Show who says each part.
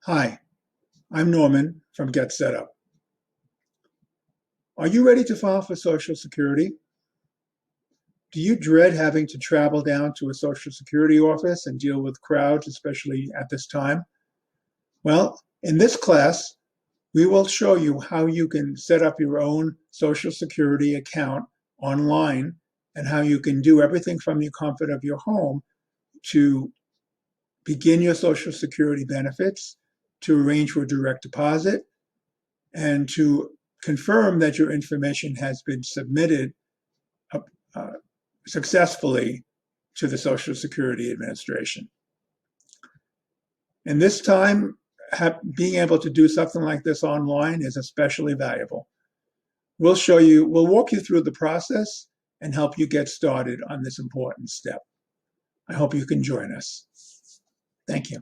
Speaker 1: Hi, I'm Norman from Get Set Up. Are you ready to file for Social Security? Do you dread having to travel down to a Social Security office and deal with crowds, especially at this time? Well, in this class, we will show you how you can set up your own Social Security account online and how you can do everything from the comfort of your home to begin your Social Security benefits, to arrange for direct deposit, and to confirm that your information has been submitted uh, uh, successfully to the Social Security Administration. And this time, being able to do something like this online is especially valuable. We'll walk you through the process and help you get started on this important step. I hope you can join us. Thank you.